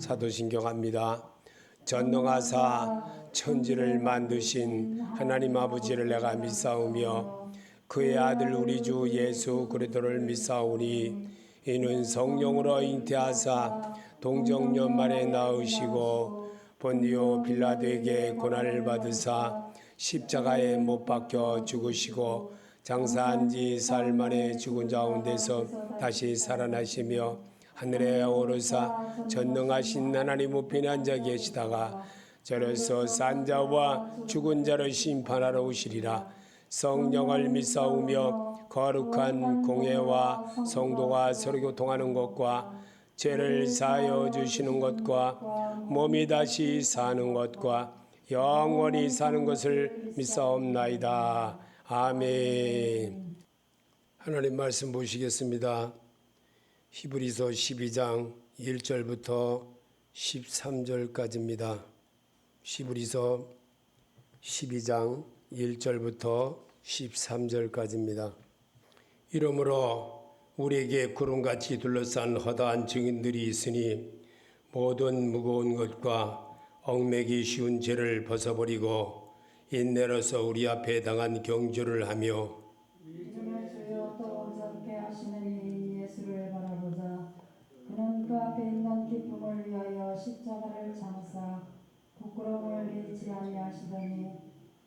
사도신경합니다. 전능하사 천지를 만드신 하나님 아버지를 내가 믿사오며 그의 아들 우리 주 예수 그리스도를 믿사오니 이는 성령으로 잉태하사 동정연말에 낳으시고 본디오 빌라도에게 고난을 받으사 십자가에 못 박혀 죽으시고 장사한 지 사흘 만에 죽은 자 가운데서 다시 살아나시며 하늘에 오르사 전능하신 하나님 우편에 앉아 계시다가 저로서 산 자와 죽은 자를 심판하러 오시리라. 성령을 믿사오며 거룩한 공회와 성도가 서로 교통하는 것과 죄를 사하여 주시는 것과 몸이 다시 사는 것과 영원히 사는 것을 믿사옵나이다. 아멘. 하나님 말씀 보시겠습니다. 히브리서 12장 1절부터 13절까지입니다. 히브리서 12장 1절부터 13절까지입니다. 이러므로 우리에게 구름같이 둘러싼 허다한 증인들이 있으니 모든 무거운 것과 얽매기 쉬운 죄를 벗어버리고 인내로서 우리 앞에 당한 경주를 하며 믿음의 주여 또 온전케 하시는 이인 예수를 바라보자. 그는 그 앞에 있는 기쁨을 위하여 십자가를 참으사 부끄러움을 잊지 아니하시더니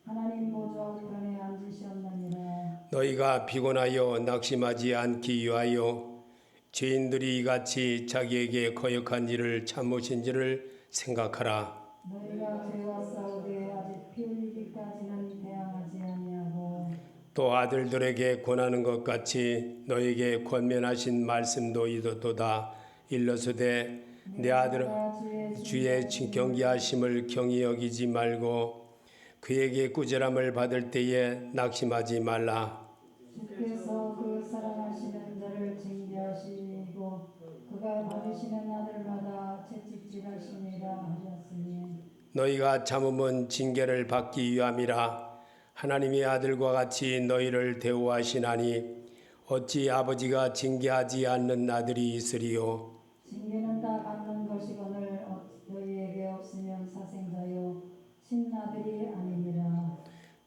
하나님 보좌 우편에 앉으셨느니라. 너희가 피곤하여 낙심하지 않기 위하여 죄인들이 이같이 자기에게 거역한 일을 참으신지를 생각하라. 너희가 죄와 싸우되 아직 피 흘리기까지는 대항하지 아니하고 또 아들들에게 권하는 것 같이 너에게 권면하신 말씀도 이렇도다. 일러서되 내 아들 주의 경계하심을 경히 여기지 말고 그에게 꾸지람을 받을 때에 낙심하지 말라. 주께서 그 사랑하시는 자를 징계하시고 그가 받으시는 아들마다 채찍질하시니라 하셨으니 너희가 참음은 징계를 받기 위함이라. 하나님의 아들과 같이 너희를 대우하시나니 어찌 아버지가 징계하지 않는 아들이 있으리요. 징계는 다 받는 것이거늘 너희에게 없으면 사생자요 친아들이 아니니라.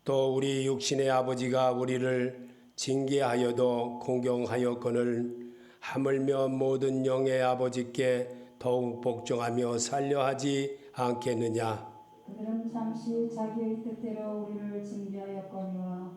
또 우리 육신의 아버지가 우리를 징계하여도 공경하였거늘 하물며 모든 영의 아버지께 더욱 복종하며 살려하지 않겠느냐. 그들은 잠시 자기의 뜻대로 우리를 징계하였거니와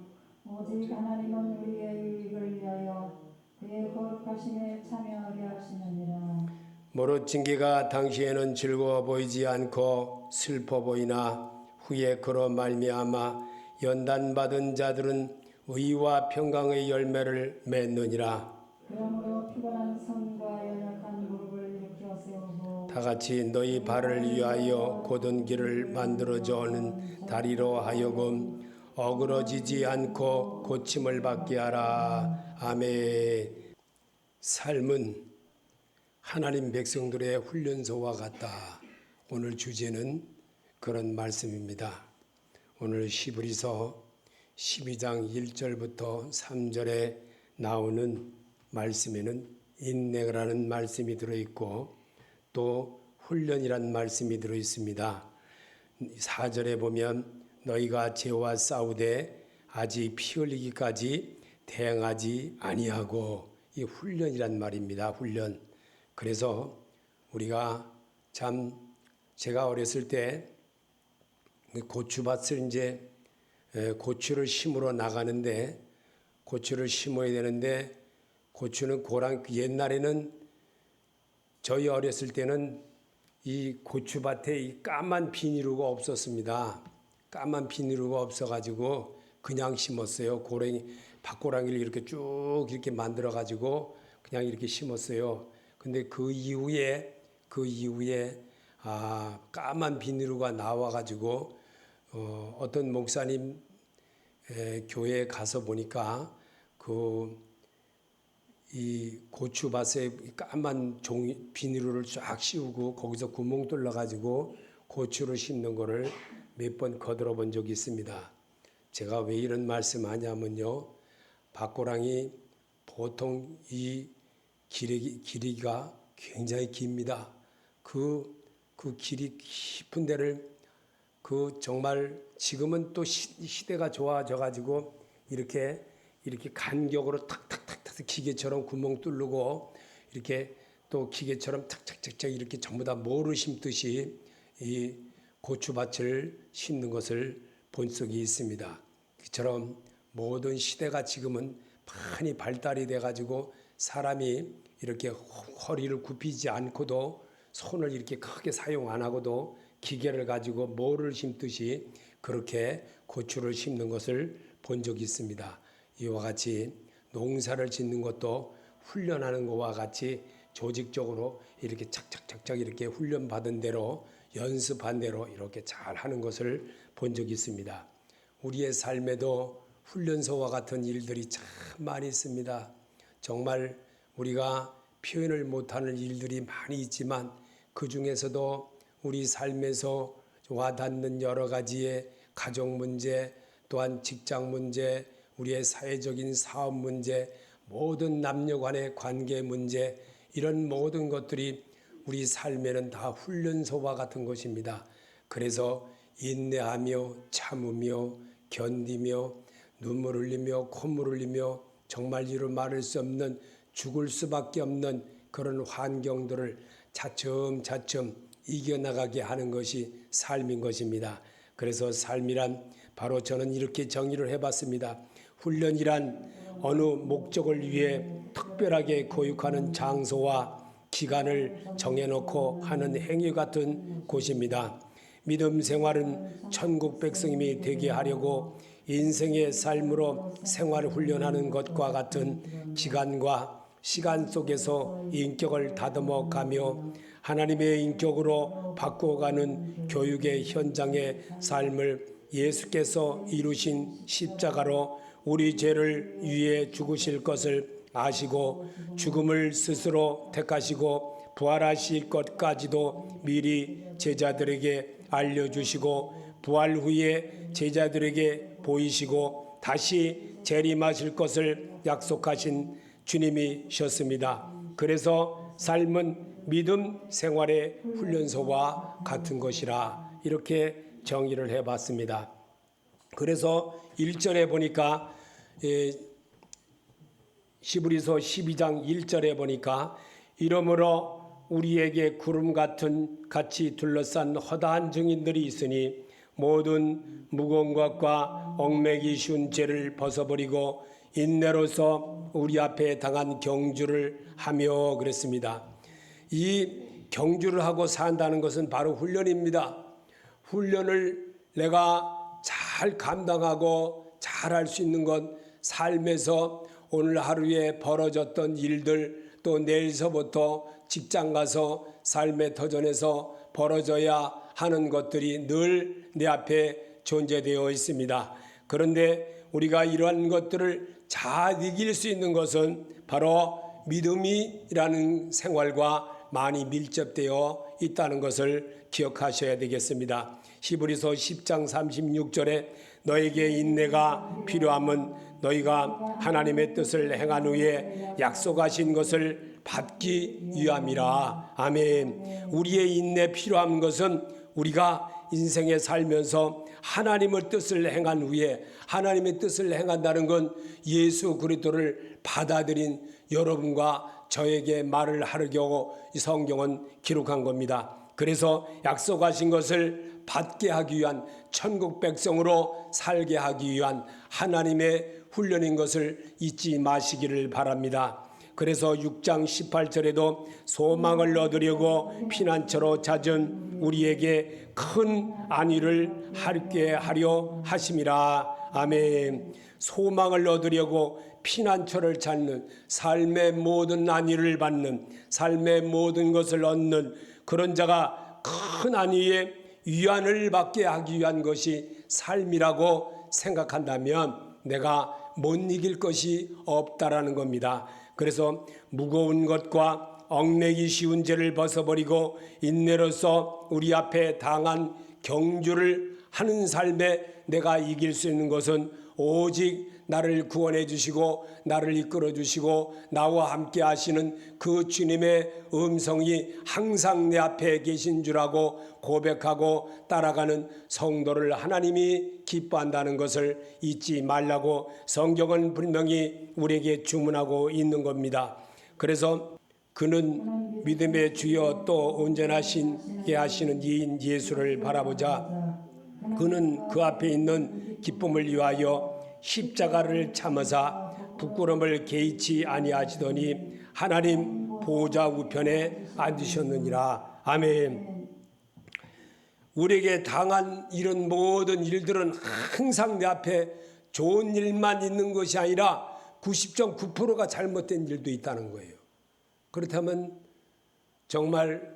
오직 하나님은 우리의 유익을 위하여 그의 거룩하심에 참여하게 하시느니라. 무릇 징계가 당시에는 즐거워 보이지 않고 슬퍼 보이나 후에 그로 말미암아 연단받은 자들은 의와 평강의 열매를 맺느니라. 그러므로 피곤한 손과 연약한 무릎을 일으켜 세우고 다같이 너희 발을 위하여 곧은 길을 만들어주는 다리로 하여금 어그러지지 않고 고침을 받게 하라. 아멘. 삶은 하나님 백성들의 훈련소와 같다. 오늘 주제는 그런 말씀입니다. 오늘 히브리서 12장 1절부터 3절에 나오는 말씀에는 인내라는 말씀이 들어있고 또 훈련이라는 말씀이 들어있습니다. 4절에 보면 너희가 죄와 싸우되 아직 피 흘리기까지 대항하지 아니하고 이 훈련이란 말입니다. 훈련. 그래서 우리가 참 제가 어렸을 때 고추밭을 이제 고추를 심으러 나가는데 고추를 심어야 되는데 고추는 옛날에는 저희 어렸을 때는 이 고추밭에 이 까만 비닐루가 없었습니다. 까만 비닐루가 없어가지고 그냥 심었어요. 밭고랑이를 이렇게 쭉 이렇게 만들어가지고 그냥 이렇게 심었어요. 근데 그 이후에 까만 비닐루가 나와가지고 어떤 목사님 교회에 가서 보니까 이 고추밭에 까만 비닐루를 쫙 씌우고 거기서 구멍 뚫어가지고 고추를 심는 거를 몇 번 거들어 본 적이 있습니다. 제가 왜 이런 말씀 하냐면요. 밭고랑이 보통 이 길이가 굉장히 깁니다. 그 그 길이 깊은 데를 그 정말 지금은 또 시대가 좋아져 가지고 이렇게 간격으로 탁탁탁탁 기계처럼 구멍 뚫고 이렇게 또 기계처럼 탁탁탁탁 이렇게 전부 다 모를 심듯이 이 고추밭을 심는 것을 본 적이 있습니다. 그처럼 모든 시대가 지금은 많이 발달이 돼 가지고 사람이 이렇게 허리를 굽히지 않고도 손을 이렇게 크게 사용 안 하고도 기계를 가지고 모를 심듯이 그렇게 고추를 심는 것을 본 적이 있습니다. 이와 같이 농사를 짓는 것도 훈련하는 것과 같이 조직적으로 이렇게 착착착착 이렇게 훈련받은 대로 연습한 대로 이렇게 잘 하는 것을 본 적이 있습니다. 우리의 삶에도 훈련소와 같은 일들이 참 많이 있습니다. 정말 우리가 표현을 못하는 일들이 많이 있지만 그 중에서도 우리 삶에서 와닿는 여러 가지의 가정 문제, 또한 직장 문제, 우리의 사회적인 사업 문제, 모든 남녀 간의 관계 문제, 이런 모든 것들이 우리 삶에는 다 훈련소와 같은 것입니다. 그래서 인내하며 참으며 견디며 눈물 흘리며 콧물 흘리며 정말 이루 말할 수 없는 죽을 수밖에 없는 그런 환경들을 차츰차츰 이겨나가게 하는 것이 삶인 것입니다. 그래서 삶이란 바로 저는 이렇게 정의를 해봤습니다. 훈련이란 어느 목적을 위해 특별하게 교육하는 장소와 기간을 정해놓고 하는 행위 같은 곳입니다. 믿음 생활은 천국 백성이 되게 하려고 인생의 삶으로 생활 훈련하는 것과 같은 기간과 시간 속에서 인격을 다듬어 가며 하나님의 인격으로 바꿔가는 교육의 현장의 삶을 예수께서 이루신 십자가로 우리 죄를 위해 죽으실 것을 아시고 죽음을 스스로 택하시고 부활하실 것까지도 미리 제자들에게 알려주시고 부활 후에 제자들에게 보이시고 다시 재림하실 것을 약속하신 주님이셨습니다. 그래서 삶은 믿음 생활의 훈련소와 같은 것이라 이렇게 정의를 해봤습니다. 그래서 1절에 보니까 히브리서 12장 1절에 보니까 이러므로 우리에게 구름 같이 둘러싼 허다한 증인들이 있으니 모든 무거운 것과 얽매기 쉬운 죄를 벗어버리고 인내로서 우리 앞에 당한 경주를 하며 그랬습니다. 이 경주를 하고 산다는 것은 바로 훈련입니다. 훈련을 내가 잘 감당하고 잘 할 수 있는 것, 삶에서 오늘 하루에 벌어졌던 일들, 또 내일서부터 직장 가서 삶의 터전에서 벌어져야 하는 것들이 늘 내 앞에 존재되어 있습니다. 그런데 우리가 이러한 것들을 잘 이길 수 있는 것은 바로 믿음이라는 생활과 많이 밀접되어 있다는 것을 기억하셔야 되겠습니다. 히브리서 10장 36절에 너에게 인내가 필요함은 너희가 하나님의 뜻을 행한 후에 약속하신 것을 받기 위함이라. 아멘. 우리의 인내 필요한 것은 우리가 인생에 살면서 하나님의 뜻을 행한 후에, 하나님의 뜻을 행한다는 건 예수 그리스도를 받아들인 여러분과 저에게 말을 하려고 이 성경은 기록한 겁니다. 그래서 약속하신 것을 받게 하기 위한, 천국 백성으로 살게 하기 위한 하나님의 훈련인 것을 잊지 마시기를 바랍니다. 그래서 6장 18절에도 소망을 얻으려고 피난처로 찾은 우리에게 큰 안위를 하게 하려 하심이라. 아멘. 소망을 얻으려고 피난처를 찾는, 삶의 모든 안위를 받는, 삶의 모든 것을 얻는 그런 자가 큰 안위의 위안을 받게 하기 위한 것이 삶이라고 생각한다면 내가 못 이길 것이 없다라는 겁니다. 그래서 무거운 것과 얽매기 쉬운 죄를 벗어버리고 인내로서 우리 앞에 당한 경주를 하는 삶에 내가 이길 수 있는 것은 오직 나를 구원해 주시고 나를 이끌어 주시고 나와 함께 하시는 그 주님의 음성이 항상 내 앞에 계신 줄 알고 고백하고 따라가는 성도를 하나님이 기뻐한다는 것을 잊지 말라고 성경은 분명히 우리에게 주문하고 있는 겁니다. 그래서 그는 믿음의 주여 또 온전하시게 하시는 이인 예수를 바라보자. 그는 그 앞에 있는 기쁨을 위하여 십자가를 참으사 부끄러움을 개의치 아니하시더니 하나님 보좌 우편에 앉으셨느니라. 아멘. 우리에게 당한 이런 모든 일들은 항상 내 앞에 좋은 일만 있는 것이 아니라 90.9%가 잘못된 일도 있다는 거예요. 그렇다면 정말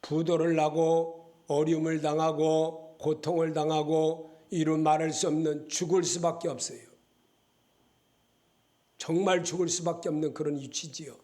부도를 나고 어려움을 당하고 고통을 당하고 이루 말할 수 없는 죽을 수밖에 없어요. 정말 죽을 수밖에 없는 그런 위치지요.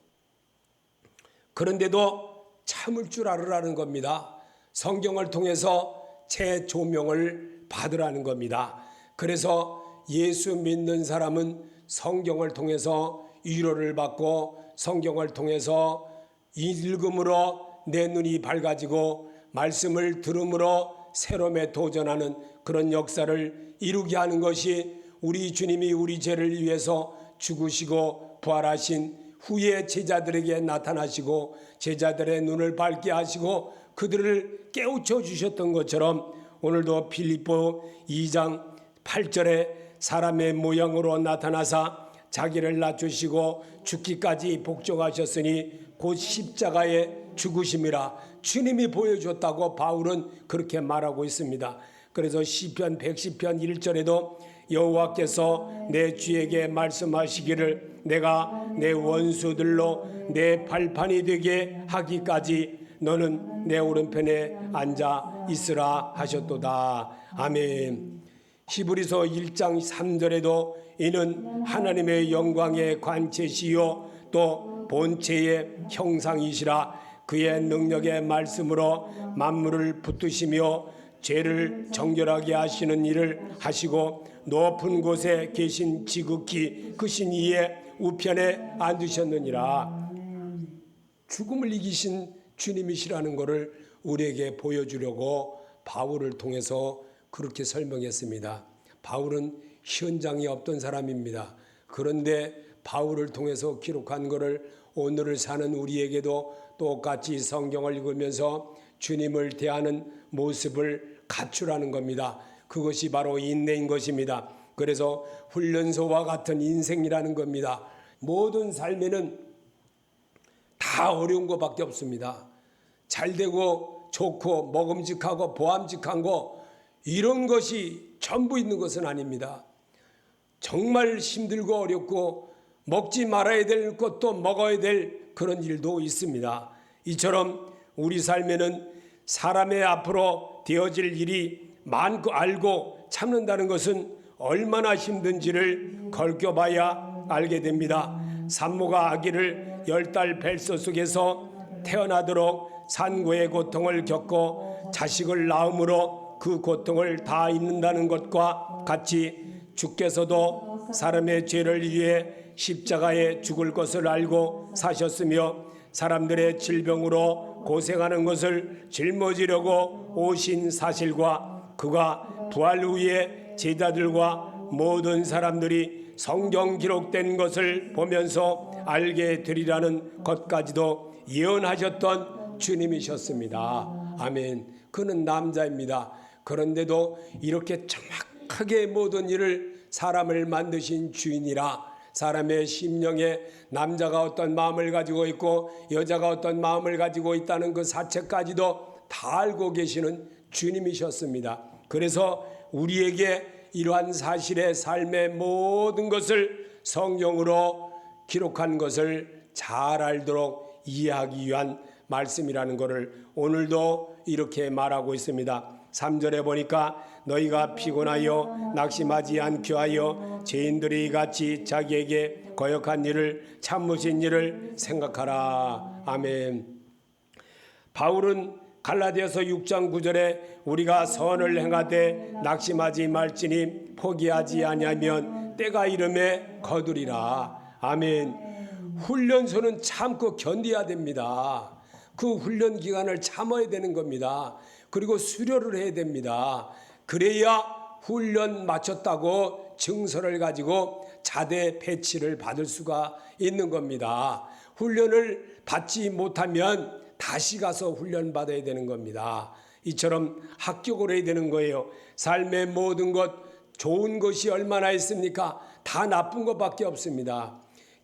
그런데도 참을 줄 알으라는 겁니다. 성경을 통해서 재조명을 받으라는 겁니다. 그래서 예수 믿는 사람은 성경을 통해서 위로를 받고 성경을 통해서 읽음으로 내 눈이 밝아지고 말씀을 들음으로 새로움에 도전하는 그런 역사를 이루게 하는 것이 우리 주님이 우리 죄를 위해서 죽으시고 부활하신 후에 제자들에게 나타나시고 제자들의 눈을 밝게 하시고 그들을 깨우쳐 주셨던 것처럼 오늘도 빌립보 2장 8절에 사람의 모양으로 나타나사 자기를 낮추시고 죽기까지 복종하셨으니 곧 십자가의 죽으심이라 주님이 보여줬다고 바울은 그렇게 말하고 있습니다. 그래서 시편 110편 1절에도 여호와께서 내 주에게 말씀하시기를 내가 내 원수들로 내 발판이 되게 하기까지 너는 내 오른편에 앉아 있으라 하셨도다. 아멘. 히브리서 1장 3절에도 이는 하나님의 영광의 관체시요 또 본체의 형상이시라 그의 능력의 말씀으로 만물을 붙드시며 죄를 정결하게 하시는 일을 하시고 높은 곳에 계신 지극히 크신 이의 우편에 앉으셨느니라. 죽음을 이기신 주님이시라는 것을 우리에게 보여주려고 바울을 통해서 그렇게 설명했습니다. 바울은 현장이 없던 사람입니다. 그런데 바울을 통해서 기록한 것을 오늘을 사는 우리에게도 똑같이 성경을 읽으면서 주님을 대하는 모습을 갖추라는 겁니다. 그것이 바로 인내인 것입니다. 그래서 훈련소와 같은 인생이라는 겁니다. 모든 삶에는 다 어려운 것밖에 없습니다. 잘되고 좋고 먹음직하고 보암직한 거 이런 것이 전부 있는 것은 아닙니다. 정말 힘들고 어렵고 먹지 말아야 될 것도 먹어야 될 그런 일도 있습니다. 이처럼 우리 삶에는 사람의 앞으로 되어질 일이 많고 알고 참는다는 것은 얼마나 힘든지를 걸켜봐야 알게 됩니다. 산모가 아기를 10달 뱃속에서 태어나도록 산고의 고통을 겪고 자식을 낳음으로 그 고통을 다 잊는다는 것과 같이 주께서도 사람의 죄를 위해 십자가에 죽을 것을 알고 사셨으며 사람들의 질병으로 고생하는 것을 짊어지려고 오신 사실과 그가 부활 후에 제자들과 모든 사람들이 성경 기록된 것을 보면서 알게 되리라는 것까지도 예언하셨던 주님이셨습니다. 아멘. 그는 남자입니다. 그런데도 이렇게 정확하게 모든 일을 사람을 만드신 주인이라 사람의 심령에 남자가 어떤 마음을 가지고 있고 여자가 어떤 마음을 가지고 있다는 그 사체까지도 다 알고 계시는 주님이셨습니다. 그래서 우리에게 이러한 사실의 삶의 모든 것을 성경으로 기록한 것을 잘 알도록 이해하기 위한 말씀이라는 것을 오늘도 이렇게 말하고 있습니다. 3절에 보니까 너희가 피곤하여 낙심하지 않게 하여 죄인들이 같이 자기에게 거역한 일을 참으신 일을 생각하라. 아멘. 바울은 갈라디아서 6장 9절에 우리가 선을 행하되 낙심하지 말지니 포기하지 아니하면 때가 이름에 거두리라. 아멘. 훈련소는 참고 견뎌야 됩니다. 그 훈련 기간을 참아야 되는 겁니다. 그리고 수료를 해야 됩니다. 그래야 훈련 마쳤다고 증서를 가지고 자대 배치를 받을 수가 있는 겁니다. 훈련을 받지 못하면 다시 가서 훈련 받아야 되는 겁니다. 이처럼 합격을 해야 되는 거예요. 삶의 모든 것, 좋은 것이 얼마나 있습니까? 다 나쁜 것밖에 없습니다.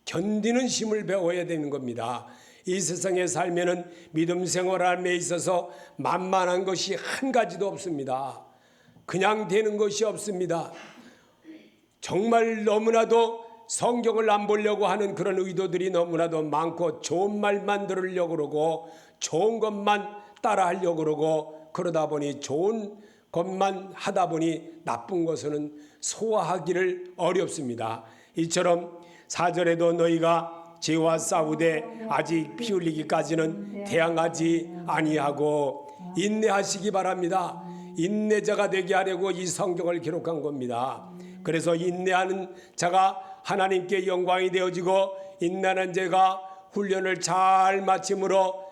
견디는 힘을 배워야 되는 겁니다. 이 세상에 살면은 믿음 생활함에 있어서 만만한 것이 한 가지도 없습니다. 그냥 되는 것이 없습니다. 정말 너무나도 성경을 안 보려고 하는 그런 의도들이 너무나도 많고 좋은 말만 들으려고 그러고 좋은 것만 따라하려고 그러고 그러다 보니 좋은 것만 하다 보니 나쁜 것은 소화하기를 어렵습니다. 이처럼 4절에도 너희가 죄와 싸우되 아직 피 흘리기까지는 대항하지 아니하고 인내하시기 바랍니다. 인내자가 되게 하려고 이 성경을 기록한 겁니다. 그래서 인내하는 자가 하나님께 영광이 되어지고 인내하는 자가 훈련을 잘 마침으로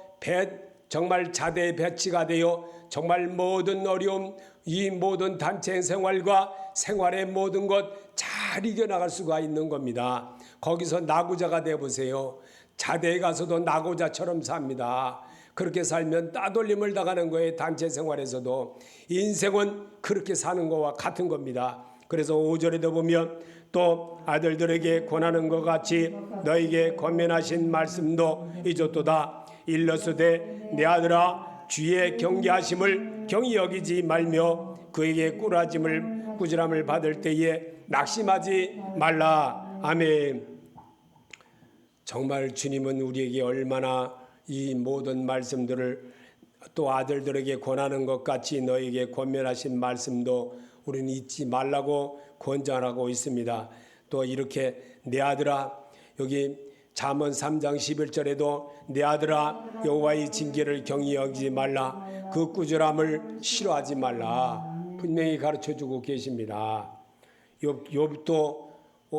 정말 자대의 배치가 되어 정말 모든 어려움, 이 모든 단체 생활과 생활의 모든 것 잘 이겨나갈 수가 있는 겁니다. 거기서 나고자가 되어보세요. 자대에 가서도 나고자처럼 삽니다. 그렇게 살면 따돌림을 당하는 거예요. 단체 생활에서도. 인생은 그렇게 사는 것과 같은 겁니다. 그래서 5절에도 보면 또 아들들에게 권하는 것 같이 너에게 권면하신 말씀도 잊었도다. 일러스되 내 아들아 주의 경계하심을 경히 여기지 말며 그에게 꾸지람을 받을 때에 낙심하지 말라. 아멘. 정말 주님은 우리에게 얼마나 이 모든 말씀들을 또 아들들에게 권하는 것 같이 너에게 권면하신 말씀도 우리는 잊지 말라고 권장하고 있습니다. 또 이렇게 내 아들아, 여기 잠언 3장 11절에도 내 아들아 여호와의 징계를 경히 여기지 말라. 그 꾸지람을 싫어하지 말라. 분명히 가르쳐주고 계십니다.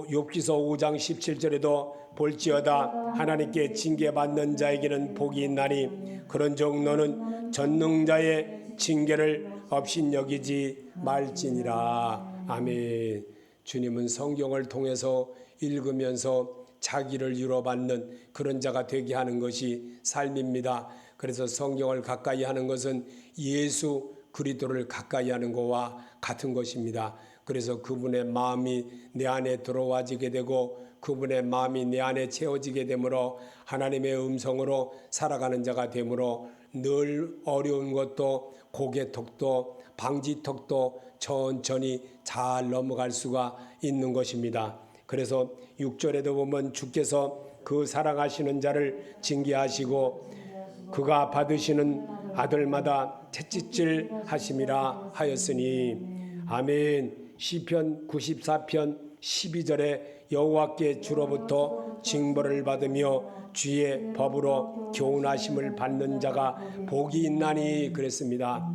욥기서 5장 17절에도 볼지어다 하나님께 징계받는 자에게는 복이 있나니 그런즉 너는 전능자의 징계를 업신여기지 말지니라. 아멘. 주님은 성경을 통해서 읽으면서 자기를 위로받는 그런 자가 되게 하는 것이 삶입니다. 그래서 성경을 가까이 하는 것은 예수 그리스도를 가까이 하는 것과 같은 것입니다. 그래서 그분의 마음이 내 안에 들어와지게 되고 그분의 마음이 내 안에 채워지게 되므로 하나님의 음성으로 살아가는 자가 되므로 늘 어려운 것도 고개턱도 방지턱도 천천히 잘 넘어갈 수가 있는 것입니다. 그래서 6절에도 보면 주께서 그 사랑하시는 자를 징계하시고 그가 받으시는 아들마다 채찍질 하심이라 하였으니 아멘. 시편 94편 12절에 여호와께 주로부터 징벌을 받으며 주의 법으로 교훈하심을 받는 자가 복이 있나니 그랬습니다.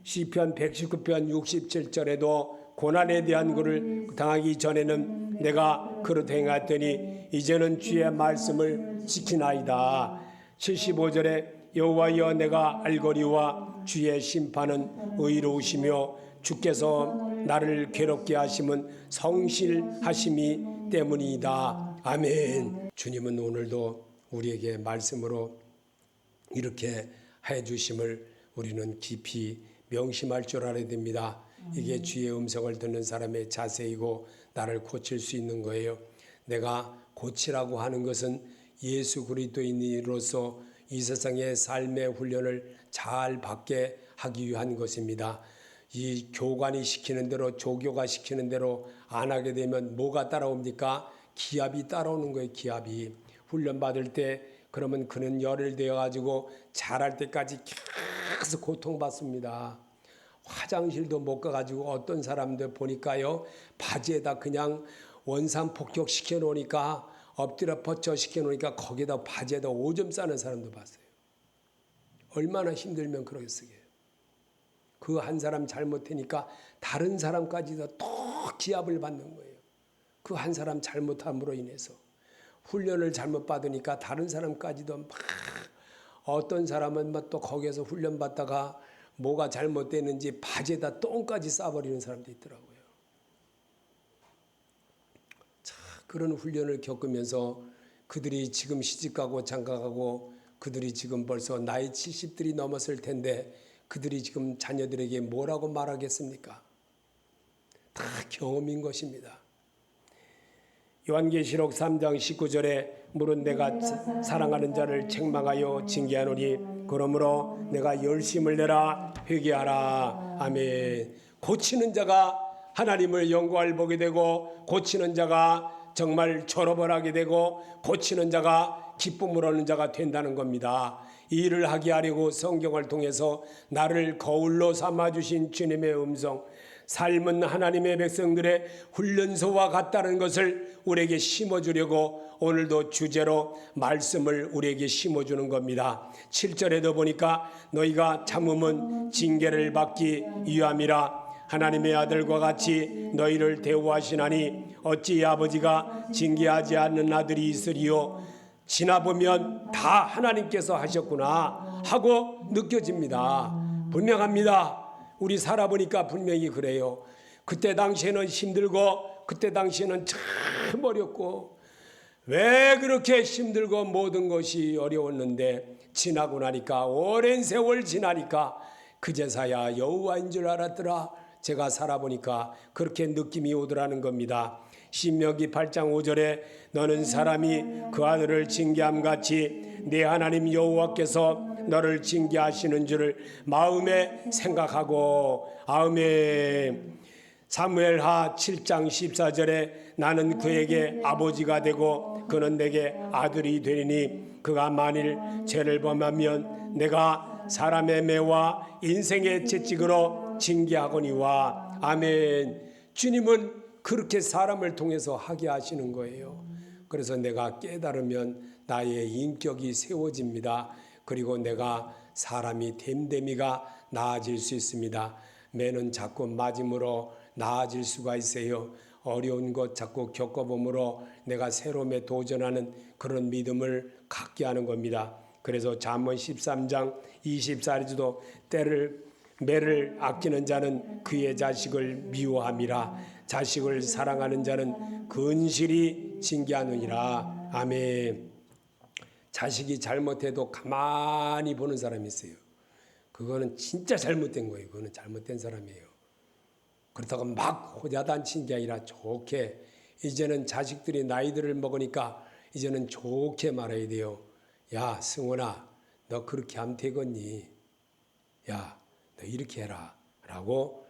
시편 119편 67절에도 고난에 대한 것을 당하기 전에는 내가 그릇 행하더니 이제는 주의 말씀을 지키나이다. 75절에 여호와여 내가 알거니와 주의 심판은 의로우시며 주께서 나를 괴롭게 하심은 성실하심이 때문이다. 아멘. 주님은 오늘도 우리에게 말씀으로 이렇게 해주심을 우리는 깊이 명심할 줄 알아야 됩니다. 이게 주의 음성을 듣는 사람의 자세이고 나를 고칠 수 있는 거예요. 내가 고치라고 하는 것은 예수 그리스도인으로서 이 세상의 삶의 훈련을 잘 받게 하기 위한 것입니다. 이 교관이 시키는 대로 조교가 시키는 대로 안 하게 되면 뭐가 따라옵니까? 기합이 따라오는 거예요. 기합이. 훈련 받을 때 그러면 그는 열을 되어 가지고 잘할 때까지 계속 고통받습니다. 화장실도 못 가가지고 어떤 사람들 보니까요 바지에다 그냥 원산 폭격 시켜놓으니까 엎드려 퍼쳐 시켜놓으니까 거기다 바지에다 오줌 싸는 사람도 봤어요. 얼마나 힘들면 그러겠어요. 그 한 사람 잘못하니까 다른 사람까지도 또 기합을 받는 거예요. 그 한 사람 잘못함으로 인해서 훈련을 잘못 받으니까 다른 사람까지도 막 어떤 사람은 막 또 거기에서 훈련 받다가 뭐가 잘못됐는지 바지에다 똥까지 싸버리는 사람도 있더라고요. 자, 그런 훈련을 겪으면서 그들이 지금 시집가고 장가가고 그들이 지금 벌써 나이 70들이 넘었을 텐데 그들이 지금 자녀들에게 뭐라고 말하겠습니까? 다 경험인 것입니다. 요한계시록 3장 19절에 물은 내가 사랑하는 자를 책망하여 징계하노니 그러므로 내가 열심을 내라 회개하라. 아멘. 고치는 자가 하나님을 영광을 보게 되고 고치는 자가 정말 졸업을 하게 되고 고치는 자가 기쁨을 얻는 자가 된다는 겁니다. 이 일을 하게 하려고 성경을 통해서 나를 거울로 삼아주신 주님의 음성, 삶은 하나님의 백성들의 훈련소와 같다는 것을 우리에게 심어주려고 오늘도 주제로 말씀을 우리에게 심어주는 겁니다. 7절에도 보니까 너희가 참음은 징계를 받기 위함이라. 하나님의 아들과 같이 너희를 대우하시나니 어찌 아버지가 징계하지 않는 아들이 있으리요. 지나보면 다 하나님께서 하셨구나 하고 느껴집니다. 분명합니다. 우리 살아보니까 분명히 그래요. 그때 당시에는 힘들고 그때 당시에는 참 어렵고 왜 그렇게 힘들고 모든 것이 어려웠는데 지나고 나니까 오랜 세월 지나니까 그제서야 여호와인 줄 알았더라. 제가 살아보니까 그렇게 느낌이 오더라는 겁니다. 신명기 8장 5절에 너는 사람이 그 아들을 징계함같이 내 하나님 여호와께서 너를 징계하시는 줄을 마음에 생각하고. 아멘. 사무엘하 7장 14절에 나는 그에게 아버지가 되고 그는 내게 아들이 되리니 그가 만일 죄를 범하면 내가 사람의 매와 인생의 채찍으로 징계하거니와. 아멘. 주님은 그렇게 사람을 통해서 하게 하시는 거예요. 그래서 내가 깨달으면 나의 인격이 세워집니다. 그리고 내가 사람이 됨됨이가 나아질 수 있습니다. 매는 자꾸 맞음으로 나아질 수가 있어요. 어려운 것 자꾸 겪어봄으로 내가 새로움에 도전하는 그런 믿음을 갖게 하는 겁니다. 그래서 잠언 13장 24절에도 매를 아끼는 자는 그의 자식을 미워함이라. 자식을 사랑하는 자는 근실히 징계하느니라. 아멘. 자식이 잘못해도 가만히 보는 사람이 있어요. 그거는 진짜 잘못된 거예요. 그거는 잘못된 사람이에요. 그렇다고 막 호자단친 게 아니라 좋게, 이제는 자식들이 나이들을 먹으니까 이제는 좋게 말해야 돼요. 야, 승원아, 너 그렇게 하면 되겠니? 야, 너 이렇게 해라 라고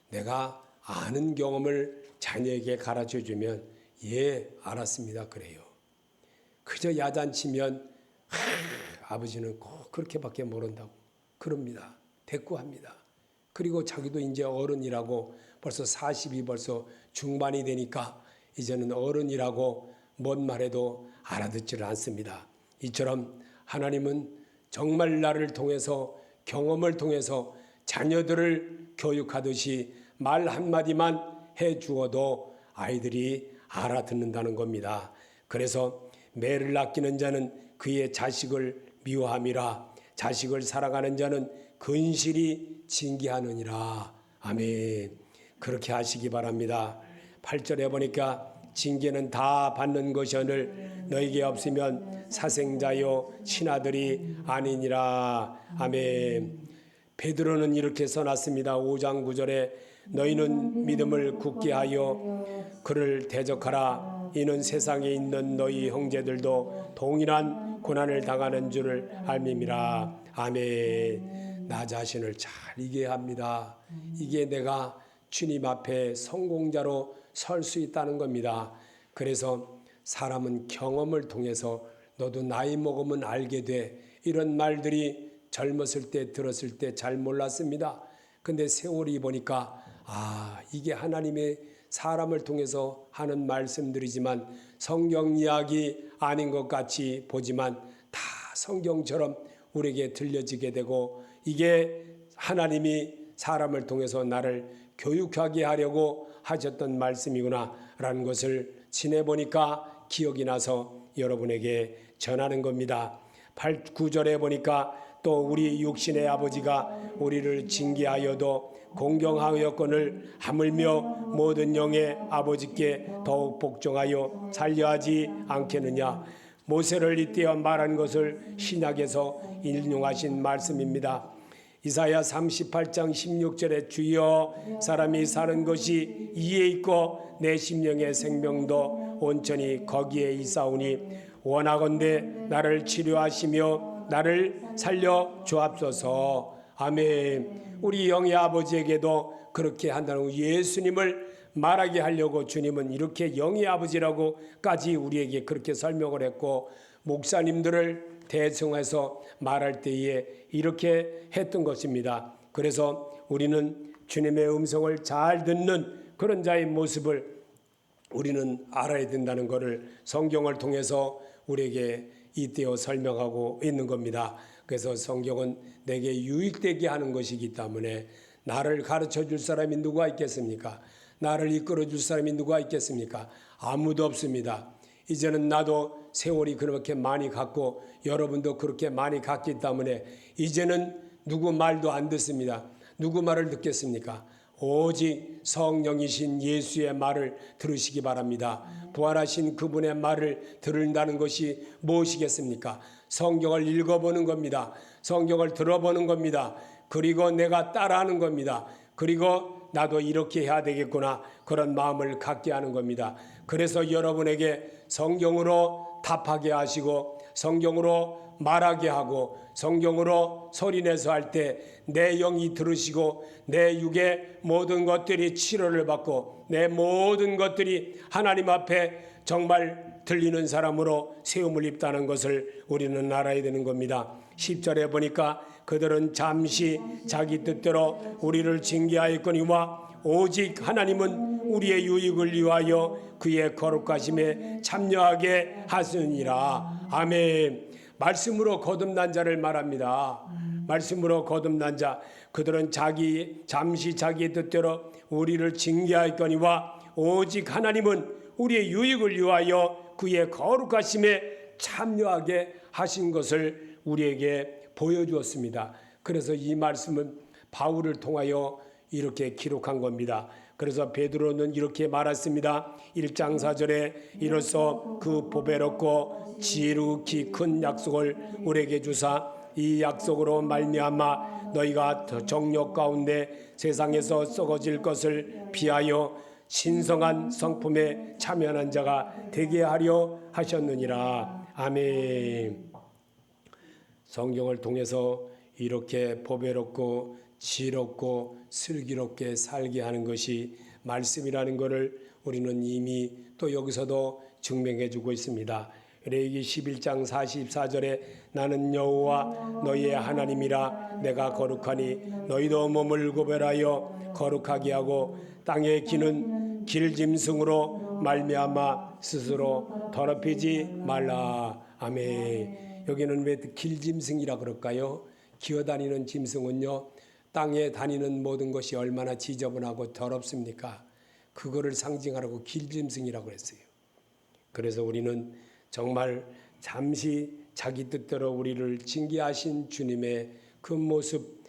내가 아는 경험을 자녀에게 가르쳐주면 예, 알았습니다 그래요. 그저 야단치면 아버지는 꼭 그렇게밖에 모른다고 그럽니다. 대꾸합니다. 그리고 자기도 이제 어른이라고 벌써 40이 벌써 중반이 되니까 이제는 어른이라고 뭔 말해도 알아듣지를 않습니다. 이처럼 하나님은 정말 나를 통해서 경험을 통해서 자녀들을 교육하듯이 말 한마디만 해주어도 아이들이 알아듣는다는 겁니다. 그래서 매를 아끼는 자는 그의 자식을 미워함이라. 자식을 사랑하는 자는 근실히 징계하느니라. 아멘. 그렇게 하시기 바랍니다. 8절에 보니까 징계는 다 받는 것이오늘 너에게 없으면 사생자요 친아들이 아니니라. 아멘. 베드로는 이렇게 써놨습니다. 5장 9절에 너희는 믿음을 굳게 하여 그를 대적하라. 이는 세상에 있는 너희 형제들도 동일한 고난을 당하는 줄을 알미미라. 아멘. 나 자신을 잘 이해합니다. 이게 내가 주님 앞에 성공자로 설 수 있다는 겁니다. 그래서 사람은 경험을 통해서 너도 나이 먹으면 알게 돼. 이런 말들이 젊었을 때 들었을 때 잘 몰랐습니다. 근데 세월이 보니까 이게 하나님의 사람을 통해서 하는 말씀들이지만 성경 이야기 아닌 것 같이 보지만 다 성경처럼 우리에게 들려지게 되고 이게 하나님이 사람을 통해서 나를 교육하게 하려고 하셨던 말씀이구나라는 것을 지내보니까 기억이 나서 여러분에게 전하는 겁니다. 9절에 보니까 또 우리 육신의 아버지가 우리를 징계하여도 공경하였거늘 하물며 모든 영의 아버지께 더욱 복종하여 살려하지 않겠느냐. 모세를 잇대어 말한 것을 신약에서 인용하신 말씀입니다. 이사야 38장 16절에 주여 사람이 사는 것이 이에 있고 내 심령의 생명도 온전히 거기에 있사오니 원하건대 나를 치료하시며 나를 살려 주옵소서. 아멘. 우리 영의 아버지에게도 그렇게 한다는 예수님을 말하게 하려고 주님은 이렇게 영의 아버지라고까지 우리에게 그렇게 설명을 했고 목사님들을 대성해서 말할 때에 이렇게 했던 것입니다. 그래서 우리는 주님의 음성을 잘 듣는 그런 자의 모습을 우리는 알아야 된다는 것을 성경을 통해서 우리에게 잇대어 설명하고 있는 겁니다. 그래서 성경은 내게 유익되게 하는 것이기 때문에 나를 가르쳐 줄 사람이 누가 있겠습니까? 나를 이끌어 줄 사람이 누가 있겠습니까? 아무도 없습니다. 이제는 나도 세월이 그렇게 많이 갔고 여러분도 그렇게 많이 갔기 때문에 이제는 누구 말도 안 듣습니다. 누구 말을 듣겠습니까? 오직 성령이신 예수의 말을 들으시기 바랍니다. 부활하신 그분의 말을 들은다는 것이 무엇이겠습니까? 성경을 읽어보는 겁니다. 성경을 들어보는 겁니다. 그리고 내가 따라하는 겁니다. 그리고 나도 이렇게 해야 되겠구나 그런 마음을 갖게 하는 겁니다. 그래서 여러분에게 성경으로 답하게 하시고 성경으로 말하게 하고 성경으로 소리내서 할 때 내 영이 들으시고 내 육의 모든 것들이 치료를 받고 내 모든 것들이 하나님 앞에 정말 들리는 사람으로 세움을 입다는 것을 우리는 알아야 되는 겁니다. 10절에 보니까 그들은 잠시 자기 뜻대로 우리를 징계하였거니와 오직 하나님은 우리의 유익을 위하여 그의 거룩하심에 참여하게 하시니라. 아멘. 말씀으로 거듭난 자를 말합니다. 말씀으로 거듭난 자, 그들은 잠시 자기 뜻대로 우리를 징계하였거니와 오직 하나님은 우리의 유익을 위하여 그의 거룩하심에 참여하게 하신 것을 우리에게 보여주었습니다. 그래서 이 말씀은 바울을 통하여 이렇게 기록한 겁니다. 그래서 베드로는 이렇게 말했습니다. 1장 4절에 이로써 그 보배롭고 지극히 큰 약속을 우리에게 주사 이 약속으로 말미암아 너희가 정욕 가운데 세상에서 썩어질 것을 피하여 신성한 성품에 참여하는 자가 되게 하려 하셨느니라. 아멘. 성경을 통해서 이렇게 보배롭고 지롭고 슬기롭게 살게 하는 것이 말씀이라는 것을 우리는 이미 또 여기서도 증명해 주고 있습니다. 레위기 11장 44절에 나는 여호와 너희의 하나님이라 내가 거룩하니 너희도 몸을 구별하여 거룩하게 하고 땅에 기는 길짐승으로 말미암아 스스로 더럽히지 말라. 아멘. 여기는 왜 길짐승이라 그럴까요? 기어다니는 짐승은요 땅에 다니는 모든 것이 얼마나 지저분하고 더럽습니까? 그거를 상징하라고 길짐승이라고 했어요. 그래서 우리는 정말 잠시 자기 뜻대로 우리를 징계하신 주님의 그 모습,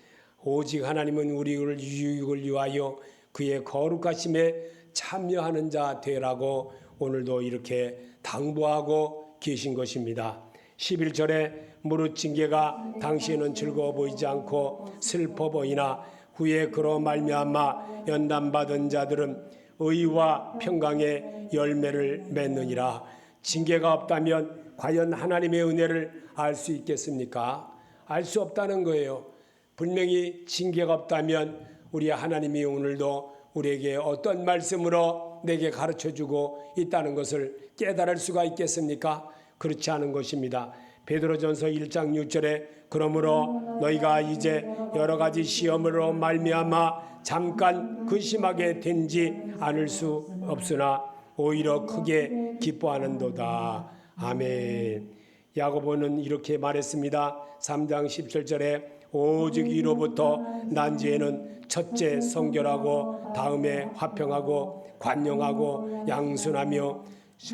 오직 하나님은 우리를 유익을 위하여 그의 거룩하심에 참여하는 자 되라고 오늘도 이렇게 당부하고 계신 것입니다. 11절에 무릇 징계가 당신은 즐거워 보이지 않고 슬퍼 보이나 후에 그로 말미암아 연단받은 자들은 의와 평강의 열매를 맺느니라. 징계가 없다면 과연 하나님의 은혜를 알 수 있겠습니까? 알 수 없다는 거예요. 분명히 징계가 없다면 우리 하나님이 오늘도 우리에게 어떤 말씀으로 내게 가르쳐주고 있다는 것을 깨달을 수가 있겠습니까? 그렇지 않은 것입니다. 베드로전서 1장 6절에 그러므로 너희가 이제 여러 가지 시험으로 말미암아 잠깐 근심하게 된지 않을 수 없으나 오히려 크게 기뻐하는도다. 아멘. 야고보는 이렇게 말했습니다. 3장 17절에 오직 이로부터 난 뒤에는 첫째 성결하고 다음에 화평하고 관용하고 양순하며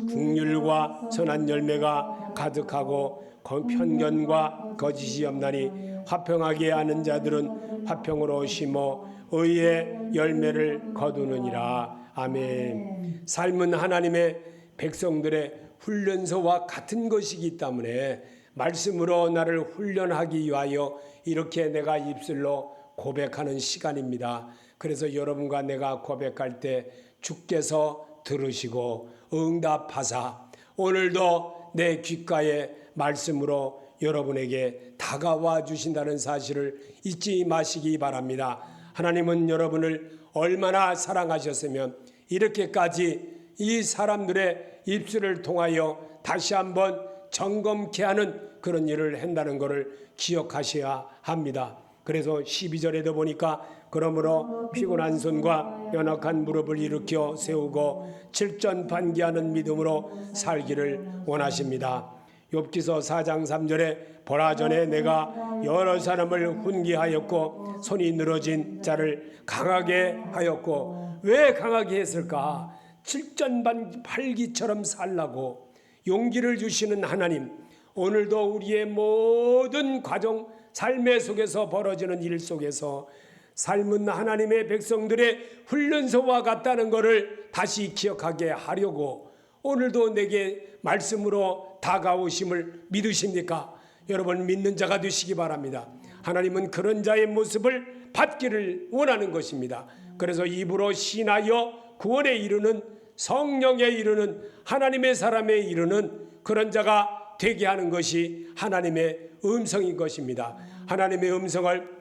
긍휼과 선한 열매가 가득하고 편견과 거짓이 없나니 화평하게 하는 자들은 화평으로 심어 의의 열매를 거두느니라. 아멘. 삶은 하나님의 백성들의 훈련소와 같은 것이기 때문에 말씀으로 나를 훈련하기 위하여 이렇게 내가 입술로 고백하는 시간입니다. 그래서 여러분과 내가 고백할 때 주께서 들으시고 응답하사 오늘도 내 귓가에 말씀으로 여러분에게 다가와 주신다는 사실을 잊지 마시기 바랍니다. 하나님은 여러분을 얼마나 사랑하셨으면 이렇게까지 이 사람들의 입술을 통하여 다시 한번 점검케 하는 그런 일을 한다는 것을 기억하셔야 합니다. 그래서 12절에도 보니까 그러므로 피곤한 손과 연약한 무릎을 일으켜 세우고 칠전반기하는 믿음으로 살기를 원하십니다. 욥기서 4장 3절에 보라 전에 내가 여러 사람을 훈계하였고 손이 늘어진 자를 강하게 하였고 왜 강하게 했을까? 칠전반팔기처럼 살라고 용기를 주시는 하나님, 오늘도 우리의 모든 과정 삶의 속에서 벌어지는 일 속에서 삶은 하나님의 백성들의 훈련소와 같다는 것을 다시 기억하게 하려고 오늘도 내게 말씀으로 다가오심을 믿으십니까? 여러분 믿는 자가 되시기 바랍니다. 하나님은 그런 자의 모습을 받기를 원하는 것입니다. 그래서 입으로 신하여 구원에 이르는 성령에 이르는 하나님의 사람에 이르는 그런 자가 되게 하는 것이 하나님의 음성인 것입니다. 하나님의 음성을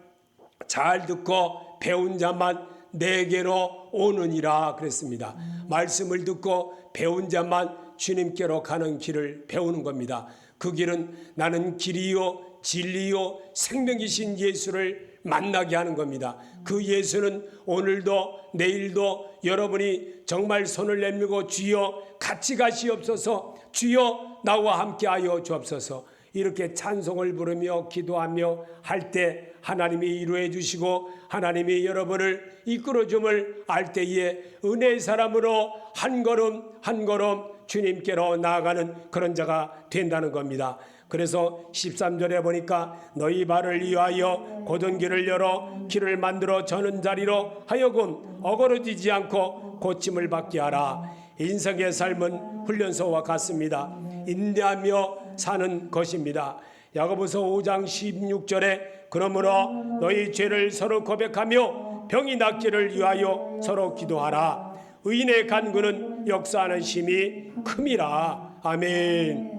잘 듣고 배운 자만 내게로 오느니라 그랬습니다. 말씀을 듣고 배운 자만 주님께로 가는 길을 배우는 겁니다. 그 길은 나는 길이요 진리요 생명이신 예수를 만나게 하는 겁니다. 그 예수는 오늘도 내일도 여러분이 정말 손을 내밀고 주여 같이 가시옵소서, 주여 나와 함께하여 주옵소서 이렇게 찬송을 부르며 기도하며 할 때 하나님이 이루어 주시고 하나님이 여러분을 이끌어줌을 알 때에 은혜의 사람으로 한 걸음 한 걸음 주님께로 나아가는 그런 자가 된다는 겁니다. 그래서 13절에 보니까 너희 발을 위하여 곧은 길을 열어 길을 만들어 저는 자리로 하여금 어그러지지 않고 고침을 받게 하라. 인생의 삶은 훈련소와 같습니다. 인내하며 사는 것입니다. 야고보서 5장 16절에 그러므로 너희 죄를 서로 고백하며 병이 낫기를 위하여 서로 기도하라. 의인의 간구는 역사하는 힘이 큼이라. 아멘.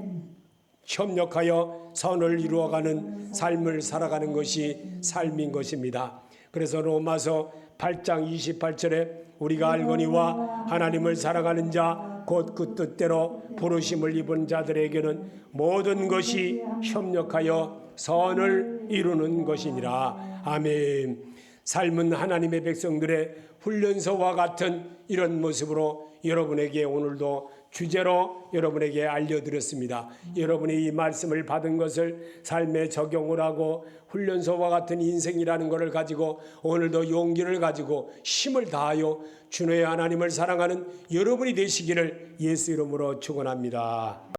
협력하여 선을 이루어가는 삶을 살아가는 것이 삶인 것입니다. 그래서 로마서 8장 28절에 우리가 알거니와 하나님을 사랑하는 자 곧 그 뜻대로 부르심을 입은 자들에게는 모든 것이 협력하여 선을 이루는 것이니라. 아멘. 삶은 하나님의 백성들의 훈련소와 같은 이런 모습으로 여러분에게 오늘도 주제로 여러분에게 알려드렸습니다. 여러분이 이 말씀을 받은 것을 삶에 적용을 하고 훈련소와 같은 인생이라는 것을 가지고 오늘도 용기를 가지고 힘을 다하여 주의 하나님을 사랑하는 여러분이 되시기를 예수 이름으로 축원합니다.